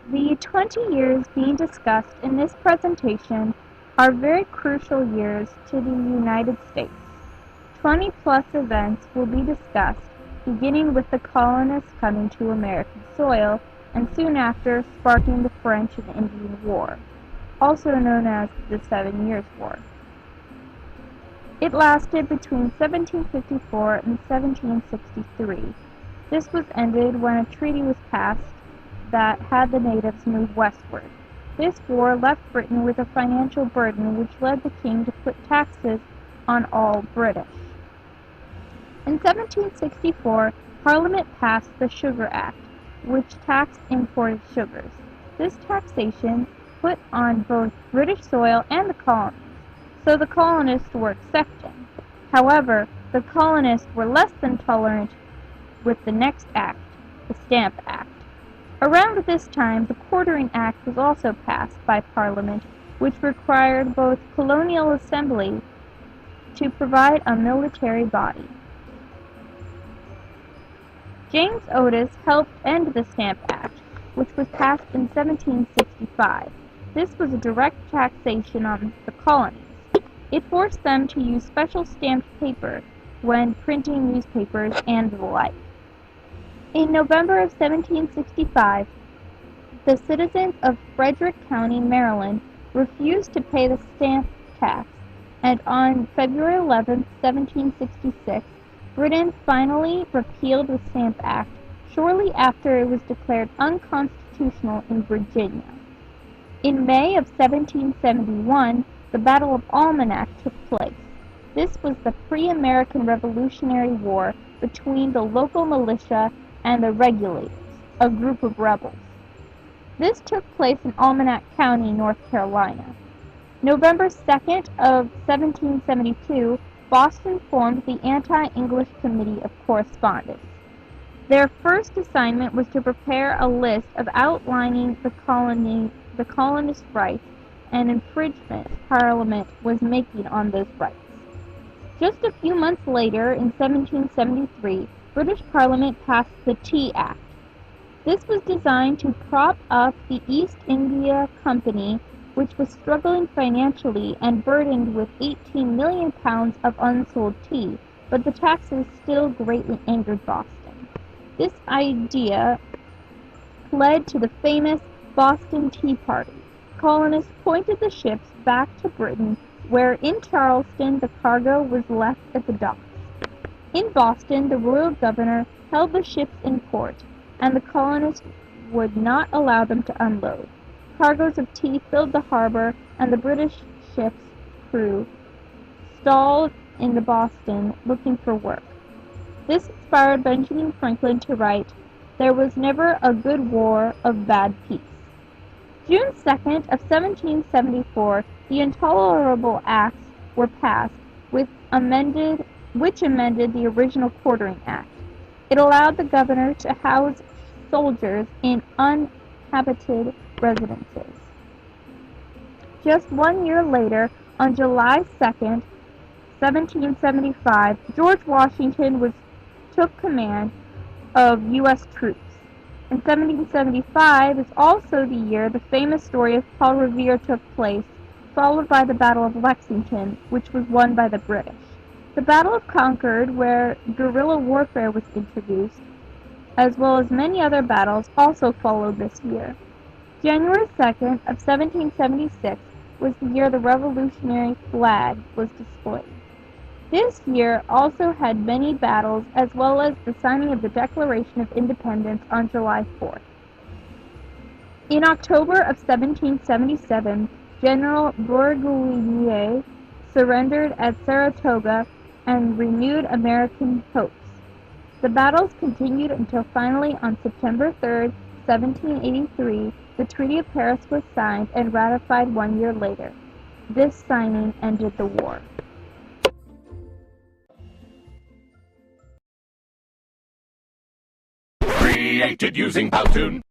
The 20 years being discussed in this presentation are very crucial years to the United States. 20-plus events will be discussed, beginning with the colonists coming to American soil and soon after sparking the French and Indian War, also known as the 7 Years' War. It lasted between 1754 and 1763. This was ended when a treaty was passed that had the natives move westward. This war left Britain with a financial burden which led the king to put taxes on all British. In 1764, Parliament passed the Sugar Act, which taxed imported sugars. This taxation put on both British soil and the colonies, so the colonists were accepting. However, the colonists were less than tolerant with the next act, the Stamp Act. Around this time, the Quartering Act was also passed by Parliament, which required both colonial assembly to provide a military body. James Otis helped end the Stamp Act, which was passed in 1765. This was a direct taxation on the colonies. It forced them to use special stamped paper when printing newspapers and the like. In November of 1765, the citizens of Frederick County, Maryland, refused to pay the stamp tax, and on February 11, 1766, Britain finally repealed the Stamp Act shortly after it was declared unconstitutional in Virginia. In May of 1771, the Battle of Almanac took place. This was the pre-American Revolutionary War between the local militia and the Regulators, a group of rebels. This took place in Almanac County, North Carolina. November 2nd of 1772, Boston formed the Anti-English Committee of Correspondence. Their first assignment was to prepare a list of outlining the colonists' rights and infringements Parliament was making on those rights. Just a few months later, in 1773, British Parliament passed the Tea Act. This was designed to prop up the East India Company, which was struggling financially and burdened with 18 million pounds of unsold tea, but the taxes still greatly angered Boston. This idea led to the famous Boston Tea Party. Colonists pointed the ships back to Britain, where in Charleston the cargo was left at the docks. In Boston, the royal governor held the ships in port, and the colonists would not allow them to unload. Cargoes of tea filled the harbor, and the British ship's crew stalled in the Boston looking for work. This inspired Benjamin Franklin to write, "There was never a good war of bad peace." June 2nd of 1774, the Intolerable Acts were passed, which amended the original Quartering Act. It allowed the governor to house soldiers in uninhabited residences. Just 1 year later, on July 2nd, 1775, George Washington took command of U.S. troops. In 1775 is also the year the famous story of Paul Revere took place, followed by the Battle of Lexington, which was won by the British. The Battle of Concord, where guerrilla warfare was introduced, as well as many other battles, also followed this year. January 2nd of 1776 was the year the Revolutionary flag was displayed. This year also had many battles, as well as the signing of the Declaration of Independence on July 4th. In October of 1777, General Bourguibier surrendered at Saratoga and renewed American hopes. The battles continued until finally on September 3rd, 1783, the Treaty of Paris was signed and ratified 1 year later. This signing ended the war. Created using Powtoon.